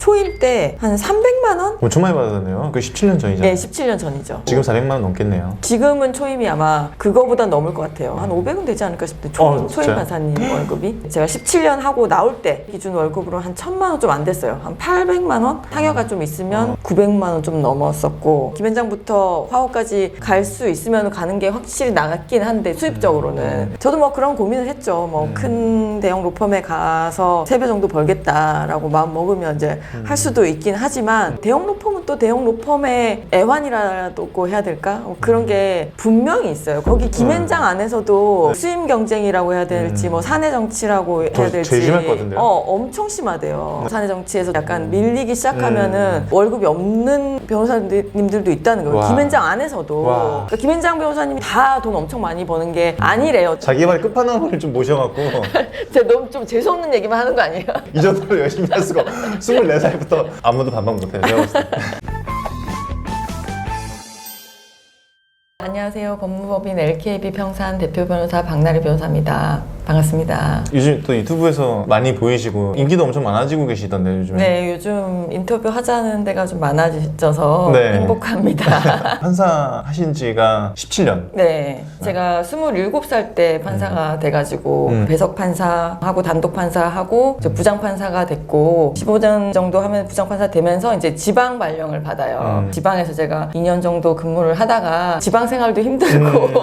초임 때 한 300만 원? 엄청 많이 받았네요. 그 17년 전이잖아요. 네, 17년 전이죠. 지금 400만 원 넘겠네요. 지금은 초임이 아마 그거보다 넘을 것 같아요. 한 500은 되지 않을까 싶은데 초임 진짜요? 판사님 월급이 제가 17년 하고 나올 때 기준 월급으로 한 1000만 원 좀 안 됐어요. 한 800만 원? 상여가 좀 있으면 900만 원 좀 넘었었고 김현장부터 화호까지 갈 수 있으면 가는 게 확실히 나갔긴 한데 수입적으로는 저도 뭐 그런 고민을 했죠. 뭐 큰 대형 로펌에 가서 3배 정도 벌겠다라고 마음 먹으면 이제 할 수도 있긴 하지만 대형 로펌은 또 대형 로펌의 애환이라고 해야 될까? 그런 게 분명히 있어요. 거기 김현장 안에서도 수임 경쟁이라고 해야 될지 뭐 사내 정치라고 해야 될지 제일 심할 것 같은데요? 엄청 심하대요. 사내 정치에서 약간 밀리기 시작하면은 월급이 없는 변호사님들도 있다는 거예요. 와. 김현장 안에서도. 그러니까 김현장 변호사님이 다 돈 엄청 많이 버는 게 아니래요. 자기 말 끝판왕을 좀 모셔갖고 제가 너무 좀 재수없는 얘기만 하는 거 아니에요? 이 정도로 열심히 할 수가 24살부터 아무도 반박 못해요. 제가 봤을 때. 안녕하세요. 법무법인 LKB 평산 대표 변호사 박나래 변호사입니다. 반갑습니다. 요즘 또 유튜브에서 많이 보이시고 인기도 엄청 많아지고 계시던데 요즘에. 네, 요즘 인터뷰 하자는 데가 좀 많아져서 네. 행복합니다. 판사 하신 지가 17년. 네, 제가 27살 때 판사가 돼가지고 배석 판사하고 단독 판사하고 이제 부장 판사가 됐고 15년 정도 하면 부장 판사 되면서 이제 지방 발령을 받아요. 지방에서 제가 2년 정도 근무를 하다가 지방 생활도 힘들고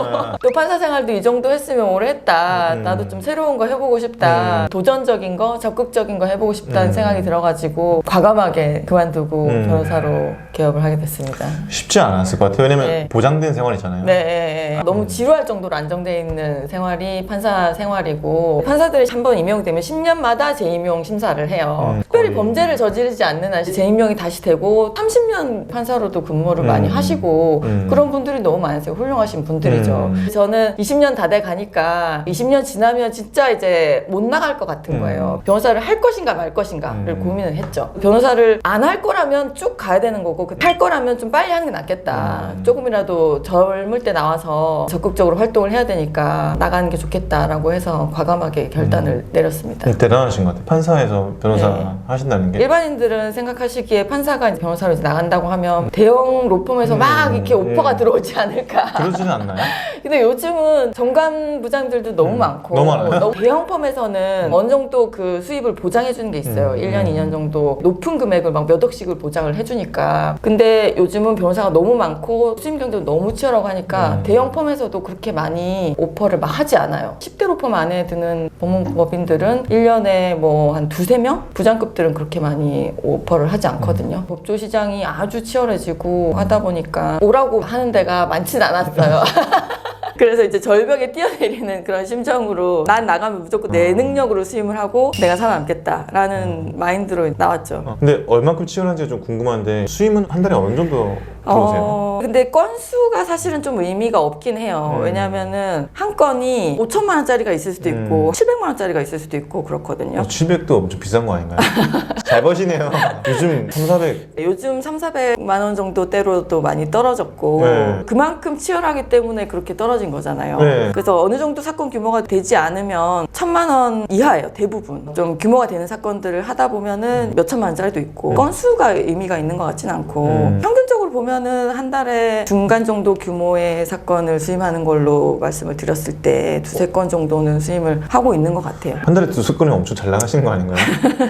또 판사 생활도 이 정도 했으면 오래 했다. 나도 좀 새로운 거 해보고 싶다. 도전적인 거, 적극적인 거 해보고 싶다는 생각이 들어가지고 과감하게 그만두고 변호사로 개업을 하게 됐습니다. 쉽지 않았을 것 같아요. 왜냐면 네. 보장된 생활이잖아요. 네, 너무 지루할 정도로 안정되어 있는 생활이 판사 생활이고 판사들이 한 번 임용되면 10년마다 재임용 심사를 해요. 특별히 범죄를 저지르지 않는 한 재임용이 다시 되고 30년 판사로도 근무를 많이 하시고 그런 분들이 너무 많으세요. 훌륭하신 분들이죠. 저는 20년 다 돼 가니까 20년 지나면 진짜 이제 못 나갈 것 같은 거예요. 변호사를 할 것인가 말 것인가를 고민을 했죠. 변호사를 안 할 거라면 쭉 가야 되는 거고 할 거라면 좀 빨리 하는 게 낫겠다. 조금이라도 젊을 때 나와서 적극적으로 활동을 해야 되니까 나가는 게 좋겠다라고 해서 과감하게 결단을 내렸습니다. 대단하신 것 같아요. 판사에서 변호사 네. 하신다는 게. 일반인들은 생각하시기에 판사가 이제 변호사로 이제 나간다고 하면 대형 로펌에서 막 이렇게 오퍼가 들어오지 않을까. 그러지는 않나요? 근데 요즘은 정관 부장들도 너무 많고 너무 많아요? 대형 펌에서는 어느 정도 그 수입을 보장해 주는 게 있어요. 1년, 2년 정도 높은 금액을 막 몇 억씩을 보장을 해주니까. 근데 요즘은 변호사가 너무 많고 수임 경쟁도 너무 치열하고 하니까 대형 펌에서도 그렇게 많이 오퍼를 막 하지 않아요. 10대 로펌 안에 드는 법무법인들은 1년에 뭐 한 2-3명? 부장급들은 그렇게 많이 오퍼를 하지 않거든요. 법조 시장이 아주 치열해지고 하다 보니까 오라고 하는 데가 많진 않았어요. 그래서 이제 절벽에 뛰어내리는 그런 심정으로 난 나가면 무조건 내 능력으로 수임을 하고 내가 살아남겠다라는 마인드로 나왔죠. 근데 얼만큼 치열한지가 좀 궁금한데 수임은 한 달에 어느 정도 들어오세요? 근데 건수가 사실은 좀 의미가 없긴 해요. 왜냐면은 한 건이 5천만 원짜리가 있을 수도 있고 700만 원짜리가 있을 수도 있고 그렇거든요. 700도 엄청 비싼 거 아닌가요? 잘 버시네요. 요즘 300, 400. 요즘 300~400만 원 정도대로도 많이 떨어졌고 네. 그만큼 치열하기 때문에 그렇게 떨어진 거잖아요. 네. 그래서 어느 정도 사건 규모가 되지 않으면 1000만 원 이하예요. 대부분. 좀 규모가 되는 사건들을 하다 보면은 몇 천만 원짜리도 있고 건수가 의미가 있는 것 같진 않고 평균적으로 보면은 한 달에 중간 정도 규모의 사건을 수임하는 걸로 말씀을 드렸을 때 2~3건 정도는 수임을 하고 있는 것 같아요. 한 달에 2건이 엄청 잘 나가시는 거 아닌가요?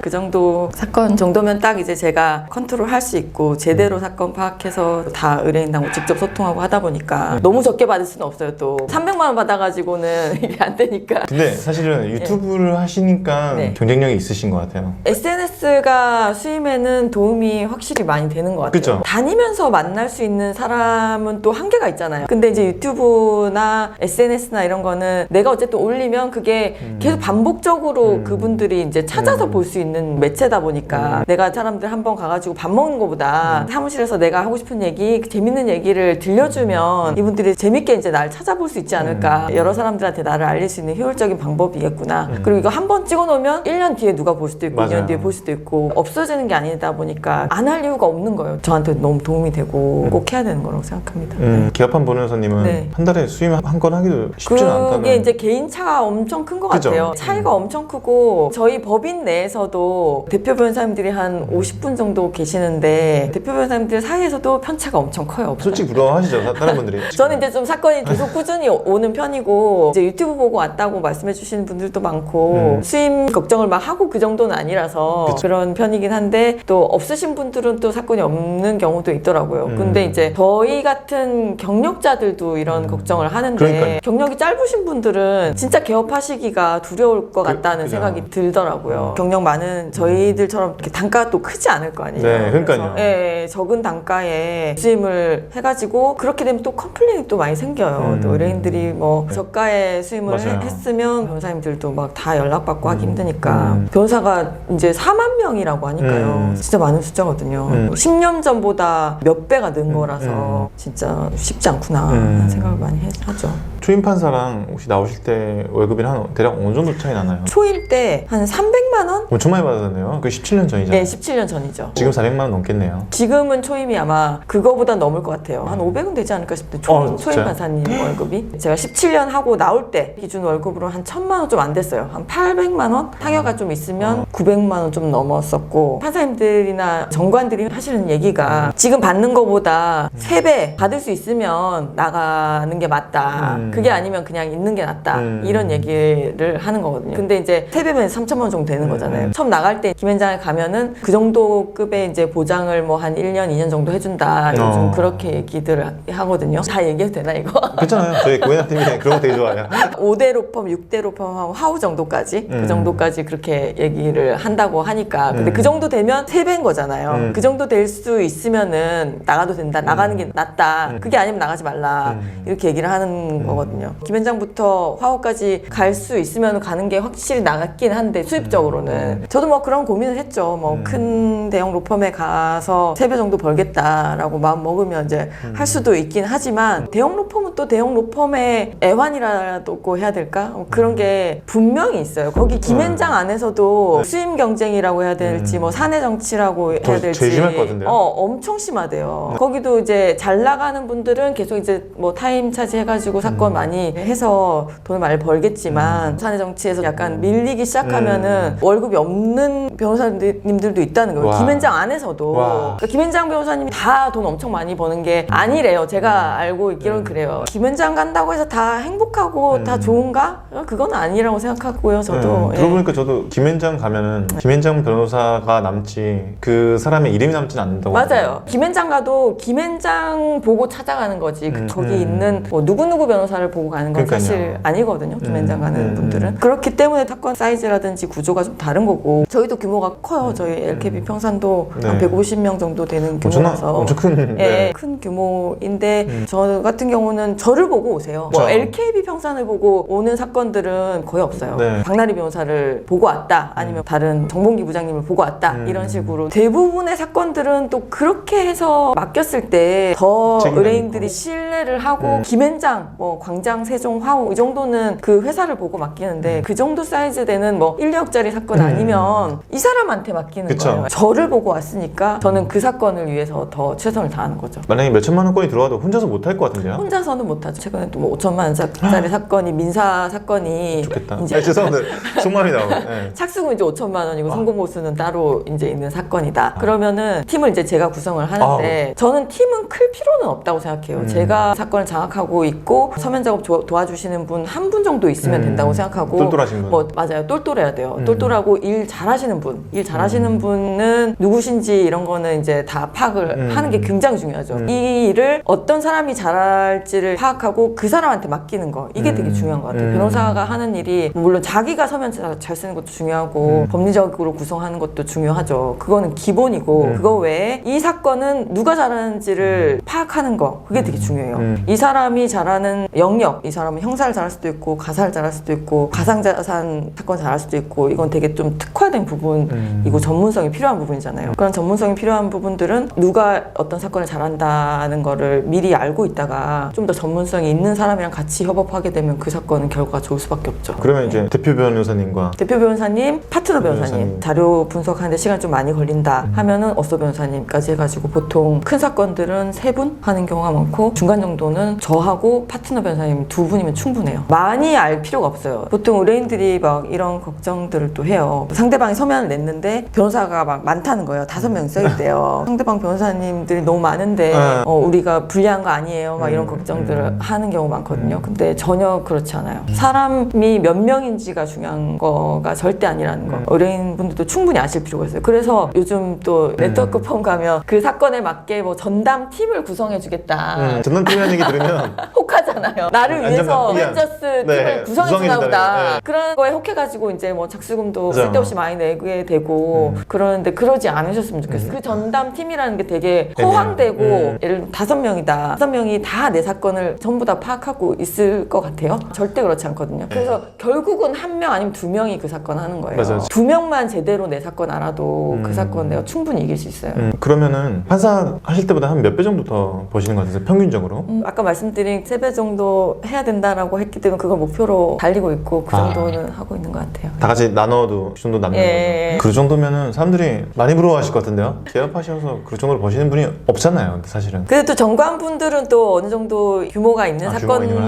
그 정도 사건 정도면 딱 이제 제가 컨트롤 할 수 있고 제대로 사건 파악해서 다 의뢰인하고 직접 소통하고 하다 보니까 너무 적게 받을 수는 없어요. 또 300만 원 받아가지고는 이게 안 되니까. 근데 사실은 유튜브를 하시니까 네. 경쟁력이 있으신 것 같아요. SNS가 수임에는 도움이 확실히 많이 되는 것 같아요. 그쵸? 다니면서 만날 수 있는 사람은 또 한계가 있잖아요. 근데 이제 유튜브나 SNS나 이런 거는 내가 어쨌든 올리면 그게 계속 반복적으로 그분들이 이제 찾아서 볼 수 있는 매체다 보니까 내가 사람들 한번 가가지고 밥 먹는 것보다 사무실에서 내가 하고 싶은 얘기, 재밌는 얘기를 들려주면 이분들이 재밌게 이제 날 찾아볼 수 있지 않을까. 여러 사람들한테 나를 알릴 수 있는 효율적인 방법이겠구나. 그리고 이거 한 번 찍어놓으면 1년 뒤에 누가 볼 수도 있고 맞아요. 2년 뒤에 볼 수도 있고 없어지는 게 아니다 보니까 안 할 이유가 없는 거예요. 저한테 너무 도움이 되고 꼭 해야 되는 거라고 생각합니다. 기합한 변호사님은 네. 한 달에 수임 한 건 하기도 쉽지는 않다는. 그게 이제 개인차가 엄청 큰 것 그죠? 같아요. 차이가 엄청 크고 저희 법인 내에서도 대표 변호사님들이 한 50분 정도 계시는데 대표 변호사님들 사이에서도 편차가 엄청 커요. 솔직히 부러워하시죠, 다른 분들이. 저는 이제 좀 사건이 계속 꾸준히 오는 편이고 이제 유튜브 보고 왔다고 말씀해 주시는 분들도 많고 수임 걱정을 막 하고 그 정도는 아니라서 그런 편이긴 한데 또 없으신 분들은 또 사건이 없는 경우도 있더라고요. 근데 이제 저희 같은 경력자들도 이런 걱정을 하는데 그러니까요. 경력이 짧으신 분들은 진짜 개업하시기가 두려울 것 같다는 그죠. 생각이 들더라고요. 경력 많은 저희들처럼 이렇게 단가가 또 크지 않을 거 아니에요. 네, 그러니까요. 그래서, 예, 적은 단가에 수임을 해가지고 그렇게 되면 또 컴플레인이 또 많이 생겨요. 또 의뢰인들이 뭐 저가에 수임을 맞아요. 했으면 변호사님들도 막 다 연락받고 하기 힘드니까 변호사가 이제 4만 명이라고 하니까요. 진짜 많은 숫자거든요. 10년 전보다 몇 배가 는 거라서 진짜 쉽지 않구나 하는 생각을 많이 하죠. 초임 판사랑 혹시 나오실 때 월급이랑 한 대략 어느 정도 차이 나나요? 초임 때 한 300만 원? 엄청 많이 받았네요. 그 17년 전이잖아요. 네, 17년 전이죠. 지금 400만 원 넘겠네요. 지금은 초임이 아마 그거보다 넘을 것 같아요. 한 500은 되지 않을까 싶은데 초임 진짜요? 판사님 월급이 제가 17년 하고 나올 때 기준 월급으로 한 1000만 원 좀 안 됐어요. 한 800만 원? 타격가 좀 있으면 900만 원 좀 넘었었고 판사님들이나 정관들이 하시는 얘기가 지금 받는 거보다 3배 받을 수 있으면 나가는 게 맞다. 그게 아니면 그냥 있는 게 낫다. 이런 얘기를 하는 거거든요. 근데 이제 3배면 3천만 원 정도 되는 거잖아요. 처음 나갈 때 김현장에 가면은 그 정도 급의 이제 보장을 뭐 한 1년, 2년 정도 해준다. 요즘 그렇게 얘기들을 하거든요. 다 얘기해도 되나 이거? 괜찮아요. 저희 고현아팀이 그런 거 되게 좋아해요. 5대 로펌, 6대 로펌하고 하우 정도까지 그 정도까지 그렇게 얘기를 한다고 하니까 근데 그 정도 되면 3배인 거잖아요. 그 정도 될 수 있으면은 나가도 된다. 나가는 게 낫다. 그게 아니면 나가지 말라. 이렇게 얘기를 하는 거거든요. 김현장부터 화우까지 갈 수 있으면 가는 게 확실히 나갔긴 한데 수입적으로는 저도 뭐 그런 고민을 했죠. 뭐 큰 대형 로펌에 가서 3배 정도 벌겠다라고 마음 먹으면 이제 할 수도 있긴 하지만 대형 로펌은 또 대형 로펌의 애환이라고 해야 될까? 그런 게 분명히 있어요. 거기 김현장 안에서도 수임 경쟁이라고 해야 될지 뭐 사내 정치라고 해야 될지 제일 심할 것 같은데요? 엄청 심하대요. 거기도 이제 잘 나가는 분들은 계속 이제 뭐 타임 차지해가지고 사건 많이 해서 돈을 많이 벌겠지만 사내 정치에서 약간 밀리기 시작하면은 월급이 없는 변호사님들도 있다는 거예요. 와. 김현장 안에서도. 그러니까 김현장 변호사님이 다 돈 엄청 많이 버는 게 아니래요. 제가 알고 있기로는 그래요. 김현장 간다고 해서 다 행복하고 다 좋은가? 그건 아니라고 생각하고요. 저도. 예. 들어보니까 저도 김현장 가면은 김현장 변호사가 남지 그 사람의 이름이 남지는 않는다고. 맞아요. 김현장 가도 김현장 보고 찾아가는 거지. 거기 있는 뭐 누구누구 변호사를 보고 가는 건 그러니까요. 사실 아니거든요. 김현장 가는 분들은. 그렇기 때문에 사건 사이즈라든지 구조가 좀 다른 거고 저희도 규모가 커요. 저희 LKB 평산도 네. 한 150명 정도 되는 규모라서 엄청 큰. 예, 큰 규모인데 저 같은 경우는 저를 보고 오세요. 뭐 그렇죠. LKB 평산을 보고 오는 사건들은 거의 없어요. 네. 박나리 변호사를 보고 왔다 아니면 다른 정봉기 부장님을 보고 왔다 이런 식으로 대부분의 사건들은 또 그렇게 해서 맡겼을 때 더 책임감이 의뢰인들이 있고. 신뢰를 하고 김현장, 뭐 광장, 세종, 화우 이 정도는 그 회사를 보고 맡기는데 그 정도 사이즈 되는 뭐 1, 2억짜리 사건 아니면 이 사람한테 맡기는 그쵸. 거예요. 저를 보고 왔으니까 저는 그 사건을 위해서 더 최선을 다하는 거죠. 만약에 몇 천만 원권이 들어와도 혼자서 못 할 것 같은데요? 혼자서는 못하죠. 최근에 또 뭐 5천만 원짜리 사건이 민사 사건이 좋겠다. 이제 죄송한데 속마음이 나오고. 네. 착수금 이제 5천만 원이고 성공보수는 따로 이제 있는 사건이다. 그러면은 팀을 이제 제가 구성을 하는데 저는 팀은 클 필요는 없다고 생각해요. 제가 사건을 장악하고 있고 서면 작업 도와주시는 분 한 분 정도 있으면 된다고 생각하고 똘똘하신 분. 뭐 맞아요. 똘똘해야 돼요. 똘똘하고 일 잘하시는 분. 일 잘하시는 분은 누구신지 이런 거는 이제 다 파악을 하는 게 굉장히 중요하죠. 이 일을 어떤 사람이 잘할지를 파악하고 그 사람한테 맡기는 거. 이게 되게 중요한 것 같아요. 변호사가 하는 일이 물론 자기가 서면 잘 쓰는 것도 중요하고 법리적으로 구성하는 것도 중요하죠. 그거는 기본이고 그거 외에 이 사건은 누가 잘하는지를 파악하는 거. 그게 되게 중요해요. 이 사람이 잘하는 영역, 이 사람은 형사를 잘할 수도 있고 가사를 잘할 수도 있고 가상자산 사건 잘할 수도 있고 이건 되게 좀 특화된 부분이고 전문성이 필요한 부분이잖아요. 그런 전문성이 필요한 부분들은 누가 어떤 사건을 잘한다는 거를 미리 알고 있다가 좀 더 전문성이 있는 사람이랑 같이 협업하게 되면 그 사건은 결과가 좋을 수밖에 없죠. 그러면 이제 대표 변호사님과 대표 변호사님, 파트너 변호사님, 변호사님. 자료 분석하는데 시간 좀 많이 걸린다 하면은 어서 변호사님까지 해가지고 보통 큰 사건들은 3분 하는 경우가 많고 중간 정도는 저하고 파트너 변호사님 2분이면 충분해요. 많이 알 필요가 없어요. 보통 의뢰인들이 막 이런 걱정들을 또 해요. 상대방이 서면을 냈는데 변호사가 막 많다는 거예요. 5명이 써있대요. 상대방 변호사님들이 너무 많은데 우리가 불리한 거 아니에요. 막 이런 걱정들을 하는 경우 많거든요. 근데 전혀 그렇지 않아요. 사람이 몇 명인지가 중요한 거가 절대 아니라는 거. 의뢰인분들도 충분히 아실 필요가 있어요. 그래서 요즘 또 네트워크 펌 가면 그 사건에 맞게 뭐 전담 팀을 구성해주겠다. 전담팀이라는 얘기 들으면 혹하잖아요. 나를 위해서 안전만 어벤져스 네, 팀을 구성해주나 구성해준다는, 보다. 네. 그런 거에 혹해가지고 이제 뭐 작수금도 맞아요. 쓸데없이 많이 내게 되고 그러는데 그러지 않으셨으면 좋겠어요. 그 전담 팀이라는 게 되게 허황되고 예를 들면 5명이다. 5명이 다 내 사건을 전부 다 파악하고 있을 것 같아요? 절대 그렇지 않거든요. 그래서 결국은 1명 아니면 2명이 그 사건 하는 거예요. 맞아요. 2명만 제대로 내 사건 알아도 그 사건 내가 충분히 이길 수 있어요. 그러면은 판사 하실 때보다 한 몇 배 정도 더 버시는 것 같아요, 평균적으로? 아까 말씀드린 3배 정도 해야 된다라고 했기 때문에 그걸 목표로 달리고 있고 그 정도는 하고 있는 것 같아요. 다 같이 나눠도 그 정도 남는 예. 거죠. 그 정도면은 사람들이 많이 부러워하실 것 같은데요? 개업하셔서 그 정도로 버시는 분이 없잖아요, 근데 사실은. 그래도 정관분들은 또 어느 정도 규모가 있는 규모가 있는 걸 사건들을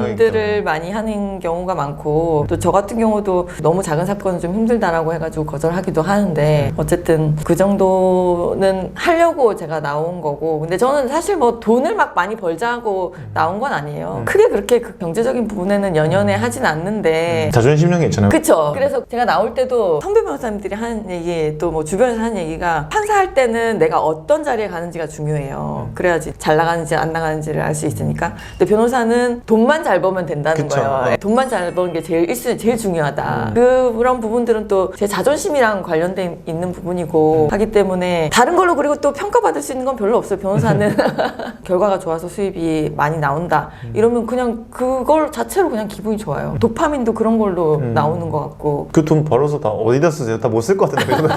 하겠죠. 많이 하는 경우가 많고 또 저 같은 경우도 너무 작은 사건은 좀 힘들다라고 해가지고 거절하기도 하는데 어쨌든 그 정도는 하려고 제가 나온 거고 근데 저는 사실 뭐 돈을 막 많이 벌자고 나온 건 아니에요. 크게 그렇게 그 경제적인 부분에는 연연해 하진 않는데 자존심이란 게 있잖아요. 그쵸. 그래서 제가 나올 때도 선배 변호사님들이 하는 얘기 또 뭐 주변에서 하는 얘기가 판사할 때는 내가 어떤 자리에 가는지가 중요해요. 그래야지 잘 나가는지 안 나가는지를 알 수 있으니까. 근데 변호사는 돈만 잘 벌면 된다는 그쵸. 거예요. 돈만 잘 버는 게 제일 1순위 제일 중요하다. 그런 부분들은 또 제 자존심이랑 관련돼 있는 부분이고 하기 때문에 다른 걸로 그리고 또 평가받을 수 있는 건 별로 없어요. 변호사는 결과가 좋아서 수입이 많이 나온다. 이러면 그냥 그걸 자체로 그냥 기분이 좋아요. 도파민도 그런 걸로 나오는 것 같고. 그 돈 벌어서 다 어디다 쓰세요? 다 못 쓸 것 같은데.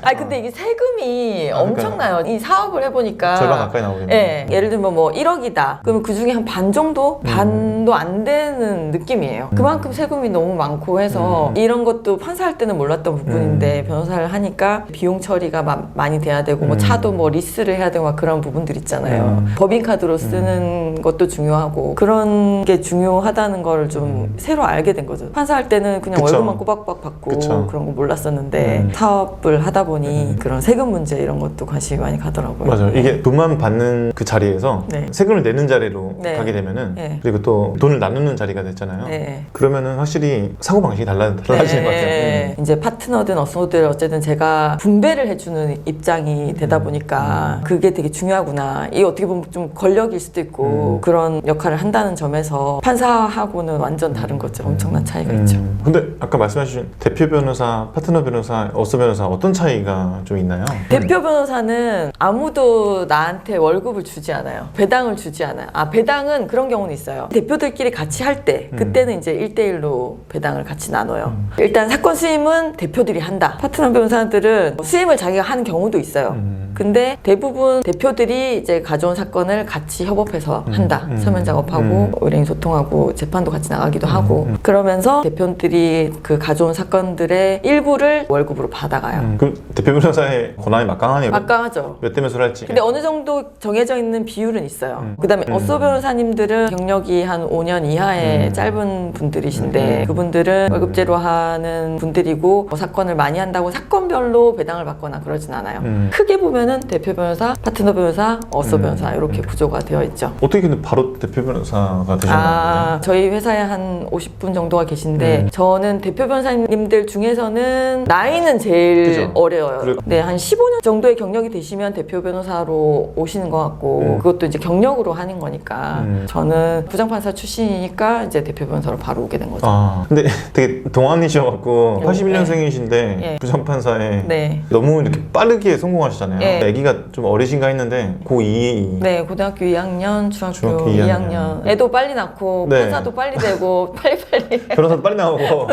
아니 근데 이게 세금이 엄청나요. 이 사업을 해보니까 절반 가까이 나오겠네요. 예, 예를 들면 뭐 1억이다. 그러면 그 중에 한 반 정도? 반도 안 되는 느낌이에요. 그만큼 세금이 너무 많고 해서 이런 것도 판사할 때는 몰랐던 부분인데 변호사를 하니까 비용 처리가 많이 돼야 되고 뭐 차도 뭐 리스를 해야 되고 막 그런 부분들 있잖아요. 법인카드로 쓰는 것도 중요하고 그런 게 중요하다는 걸 좀 새로 알게 된 거죠. 판사할 때는 그냥 그쵸. 월급만 꼬박꼬박 받고 그쵸. 그런 거 몰랐었는데 사업을 하다 보니 그런 세금 문제 이런 것도 관심이 많이 가더라고요. 맞아요. 이게 돈만 받는 그 자리에서 네. 세금을 내는 자리로 네. 가게 되면은 네. 그리고 또 돈을 나누는 자리가 됐잖아요. 네. 그러면은 확실히 사고 방식이 달라지는 것 같아요. 이제 파트너든 어서든 어쨌든 제가 분배를 해주는 입장이 되다 보니까 그게 되게 중요하구나. 이게 어떻게 보면 좀 권력일 수도 있고 그런 역할을 한다는 점에서 판사하고는 완전 다른 거죠. 엄청난 차이가 있죠. 근데 아까 말씀하신 대표 변호사, 파트너 변호사, 어서 변호사 어떤 차이가 좀 있나요? 대표 변호사는 아무도 나한테 월급을 주지 않아요. 배당을 주지 않아요. 아, 배당은 그런 경우는 있어요. 대표들끼리 같이 할 때, 그때는 이제 1대1로 배당을 같이 나눠요. 일단 사건 수임은 대표들이 한다. 파트너 변호사들은 수임을 자기가 하는 경우도 있어요. 근데 대부분 대표들이 이제 가져온 사건을 같이 협업해서 한다. 서면 작업하고 의뢰인 소통하고 재판도 같이 나가기도 하고 그러면서 대표들이 그 가져온 사건들의 일부를 월급으로 받아가요. 그럼 대표 변호사의 권한이 막강하네요. 막강하죠. 몇 대 몇을 할지. 근데 어느 정도 정해져 있는 비율은 있어요. 그다음에 어서 변호사님들은 경력이 한 5년 이하의 짧은 분들이신데 그분들은 월급제로 하는 분들이고 뭐 사건을 많이 한다고 사건별로 배당을 받거나 그러진 않아요. 크게 보면은 대표 변호사, 파트너 변호사, 어서 변호사 이렇게 구조가 되어 있죠. 어떻게 근데 바로 대표 변호사가 되셨나요? 아, 저희 회사에 한 50분 정도가 계신데 저는 대표 변호사님들 중에서는 나이는 제일 그죠. 어려요. 그래. 네, 한 15년 정도의 경력이 되시면 대표 변호사로 오시는 것 같고 그것도 이제 경력으로 하는 거니까 저는 부장판사 출신이니까 이제 대표 변호사로 바로 오게 된 거죠. 아, 근데 되게 동안이셔갖고 네. 81년생이신데 네. 부장판사에 네. 너무 이렇게 빠르게 성공하시잖아요. 네. 아기가 좀 어리신가 했는데 고2 네, 고등학교 2학년, 중학교 중학교 2학년. 애도 빨리 낳고 네. 판사도 빨리 되고 빨리빨리. 변호사도 빨리 나오고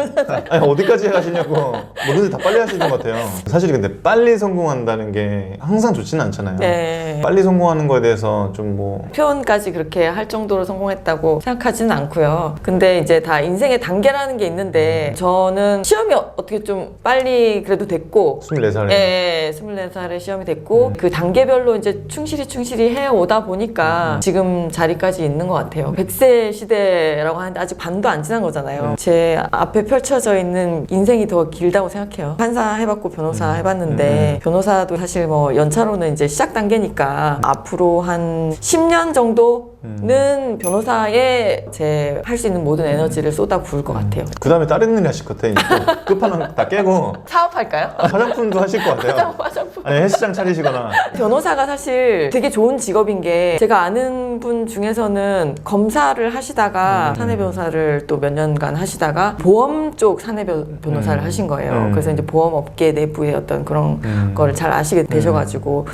아니, 어디까지 가시냐고 뭐든지 다 빨리 하시는 것 같아요. 사실 근데 빨리 성공한다는 게 항상 좋지는 않잖아요. 네. 빨리 성공하는 거에 대해서 좀 뭐 표현까지 그렇게 할 정도로 성공했다고 생각하지는 않고요. 근데 이제 다 인생의 단계라는 게 있는데 저는 시험이 어떻게 좀 빨리 그래도 됐고 24살에 예, 24살에 시험이 됐고 그 단계별로 이제 충실히 해오다 보니까 지금 자리까지 있는 것 같아요. 100세 시대라고 하는데 아직 반도 안 지난 거잖아요. 제 앞에 펼쳐져 있는 인생이 더 길다고 생각해요. 판사 해봤고 변호사 해봤는데 변호사도 사실 뭐 연차로는 이제 시작 단계니까 앞으로 한 10년 정도는 변호사에 제 할 수 있는 모든 에너지를 쏟아 부을 것 같아요. 그 다음에 다른 일 하실 것 같아요. 이제 끝판왕 다 깨고 사업할까요? 화장품도 하실 것 같아요. 화장품. 아니 헬스장 차리시거나 변호사가 사실 되게 좋은 직업인 게 제가 아는 분 중에서는 검사를 하시다가 사내 변호사를 또 몇 년간 하시다가 보험 쪽 사내 변호사를 하신 거예요. 그래서 이제 보험 업계 내부의 어떤 그런 거를 잘 아시게 되셔가지고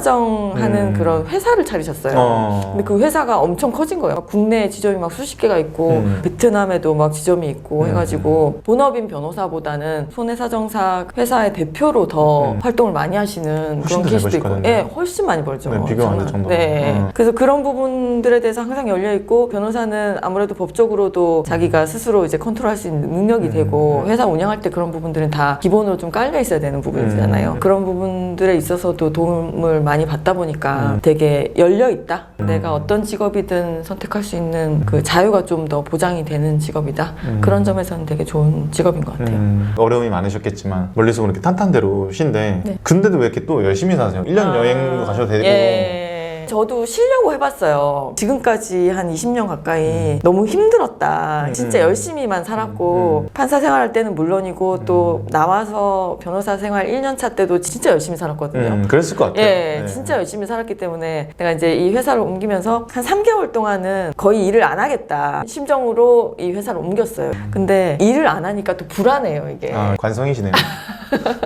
손해사정하는 그런 회사를 차리셨어요. 근데 그 회사가 엄청 커진 거예요. 국내 지점이 막 수십 개가 있고 베트남에도 막 지점이 있고 해가지고 본업인 변호사보다는 손해사정사 회사의 대표로 더 활동을 많이 하시는 훨씬 그런 더 케이스도 잘 있고, 버실 거든요. 예, 훨씬 많이 벌죠. 네, 비교 안 될 장난. 정도로. 네. 그래서 그런 부분들에 대해서 항상 열려 있고 변호사는 아무래도 법적으로도 자기가 스스로 이제 컨트롤할 수 있는 능력이 되고 회사 운영할 때 그런 부분들은 다 기본으로 좀 깔려 있어야 되는 부분이잖아요. 그런 부분들에 있어서도 도움을 많이 받다 보니까 되게 열려 있다. 내가 어떤 직업이든 선택할 수 있는 그 자유가 좀 더 보장이 되는 직업이다. 그런 점에서는 되게 좋은 직업인 것 같아요. 어려움이 많으셨겠지만 멀리서 이렇게 탄탄대로 오신데 네. 근데도 왜 이렇게 또 열심히 사세요? 1년 여행도 가셔도 되고 예. 저도 쉬려고 해봤어요. 지금까지 한 20년 가까이 너무 힘들었다. 진짜 열심히만 살았고 판사 생활할 때는 물론이고 또 나와서 변호사 생활 1년 차 때도 진짜 열심히 살았거든요. 그랬을 것 같아요. 예, 네. 진짜 열심히 살았기 때문에 내가 이제 이 회사를 옮기면서 한 3개월 동안은 거의 일을 안 하겠다 심정으로 이 회사를 옮겼어요. 근데 일을 안 하니까 또 불안해요, 이게. 아, 관성이시네요.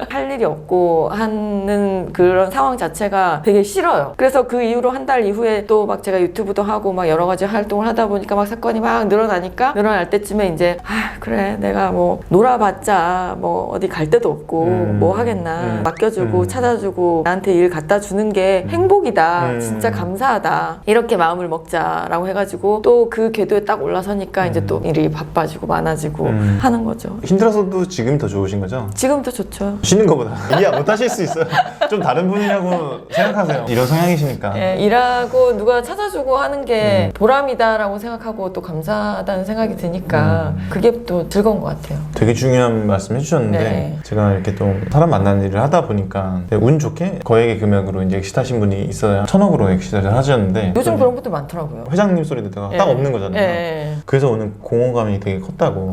할 일이 없고 하는 그런 상황 자체가 되게 싫어요. 그래서 그 이후로 한 달 이후에 또 막 제가 유튜브도 하고 막 여러 가지 활동을 하다 보니까 막 사건이 막 늘어날 때쯤에 이제 그래 내가 뭐 놀아봤자 뭐 어디 갈 데도 없고 뭐 하겠나 맡겨주고 찾아주고 나한테 일 갖다 주는 게 행복이다. 진짜 감사하다. 이렇게 마음을 먹자라고 해가지고 또 그 궤도에 딱 올라서니까 이제 또 일이 바빠지고 많아지고 하는 거죠. 힘들어서도 지금이 더 좋으신 거죠? 지금도 좋죠. 쉬는 것보다 이해 못 하실 수 있어요. 좀 다른 분이라고 생각하세요. 이런 성향이시니까. 예, 일하고 누가 찾아주고 하는 게 보람이다라고 생각하고 또 감사하다는 생각이 드니까 그게 또 즐거운 것 같아요. 되게 중요한 말씀 해주셨는데 네. 제가 이렇게 또 사람 만나는 일을 하다 보니까 운 좋게 거액의 금액으로 이제 엑시트하신 분이 있어야 1,000억으로 엑시트를 하셨는데 요즘 그런 분들 많더라고요. 회장님 소리 듣다가 딱 없는 거잖아요. 예. 그래서 오늘 공허감이 되게 컸다고.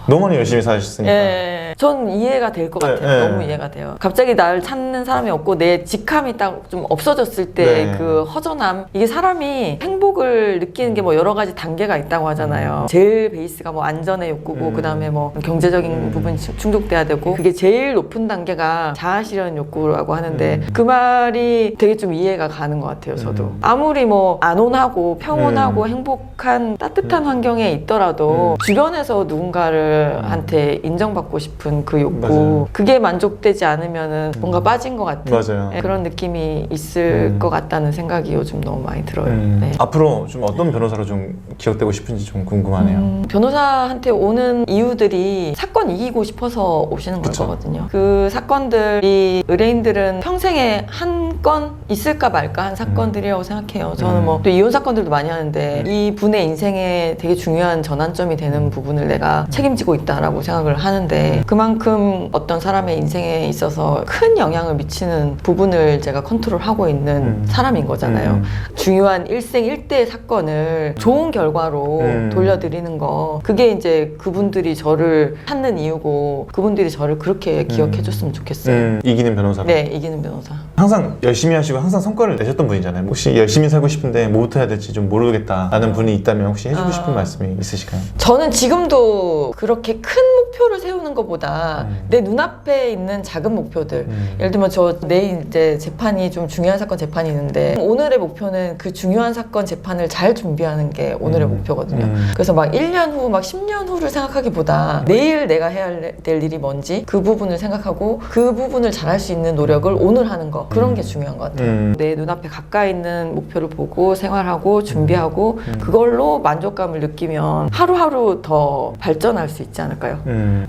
너무 많이 열심히 사셨으니까. 예, 전 이해가 될 것 같아요. 네, 너무 이해가 돼요. 갑자기 나를 찾는 사람이 없고 내 직함이 딱 좀 없어졌을 때 네. 그 허전함. 이게 사람이 행복을 느끼는 게 뭐 여러 가지 단계가 있다고 하잖아요. 제일 베이스가 뭐 안전의 욕구고 그 다음에 뭐 경제적인 부분이 충족돼야 되고 그게 제일 높은 단계가 자아실현 욕구라고 하는데 그 말이 되게 좀 이해가 가는 것 같아요. 저도 아무리 뭐 안온하고 평온하고 행복한 따뜻한 환경에 있더라도 주변에서 누군가를 한테 인정받고 싶은 그 욕구 맞아요. 그게 만족되지 않으면은 뭔가 빠진 것 같은 맞아요. 네, 그런 느낌이 있을 것 같다는 생각이 요즘 너무 많이 들어요. 네. 앞으로 좀 어떤 변호사로 좀 기억되고 싶은지 좀 궁금하네요. 변호사한테 오는 이유들이 사건 이기고 싶어서 오시는 걸 그쵸. 거거든요. 그 사건들이 의뢰인들은 평생에 한 건 있을까 말까 한 사건들이라고 생각해요. 저는 뭐 또 이혼 사건들도 많이 하는데 이 분의 인생에 되게 중요한 전환점이 되는 부분을 내가 책임지고 있다라고 생각을 하는데 그만큼 어떤 사람의 인생에 있어서 큰 영향을 미치는 부분을 제가 컨트롤하고 있는 사람인 거잖아요. 중요한 일생일대의 사건을 좋은 결과로 돌려드리는 거 그게 이제 그분들이 저를 찾는 이유고 그분들이 저를 그렇게 기억해 줬으면 좋겠어요. 이기는 변호사로. 네, 이기는 변호사. 항상 열심히 하시고 항상 성과를 내셨던 분이잖아요. 혹시 열심히 살고 싶은데 뭐부터 해야 될지 좀 모르겠다라는 분이 있다면 혹시 해주고 싶은 말씀이 있으실까요? 저는 지금도 그렇게 큰 목표를 세우는 것보다 내 눈앞에 있는 작은 목표들 예를 들면 저 내일 이제 재판이 좀 중요한 사건 재판이 있는데 오늘의 목표는 그 중요한 사건 재판을 잘 준비하는 게 오늘의 목표거든요. 그래서 막 1년 후, 막 10년 후를 생각하기보다 내일 내가 해야 될 일이 뭔지 그 부분을 생각하고 그 부분을 잘할 수 있는 노력을 오늘 하는 거 그런 게 중요한 것 같아요. 내 눈앞에 가까이 있는 목표를 보고 생활하고 준비하고 그걸로 만족감을 느끼면 하루하루 더 발전할 수 있지 않을까요?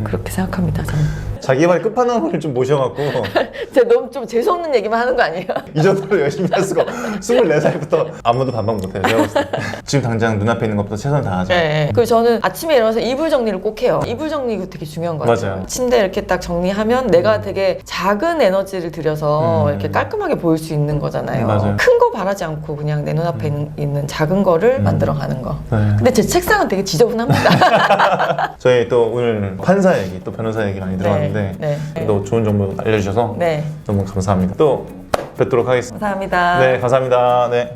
그렇게 생각합니다, 저는. 자기만의 끝판왕을 좀 모셔갖고 제가 너무 좀 재수없는 얘기만 하는 거 아니에요? 이 정도로 열심히 할 수가 24살부터 아무도 반박 못해요. 제가 봤을 때. 지금 당장 눈앞에 있는 것부터 최선을 다하죠. 네. 그리고 저는 아침에 일어나서 이불 정리를 꼭 해요. 이불 정리 이거 되게 중요한 것 같아요. 맞아요. 침대 이렇게 딱 정리하면 내가 되게 작은 에너지를 들여서 이렇게 깔끔하게 보일 수 있는 거잖아요. 맞아요. 큰 거 바라지 않고 그냥 내 눈앞에 있는 작은 거를 만들어가는 거. 네. 근데 제 책상은 되게 지저분합니다. 저희 또 오늘 판사 얘기, 또 변호사 얘기 많이 들어봤는데 네. 또 좋은 정보 알려주셔서 네. 너무 감사합니다. 또 뵙도록 하겠습니다. 감사합니다. 네, 감사합니다. 네.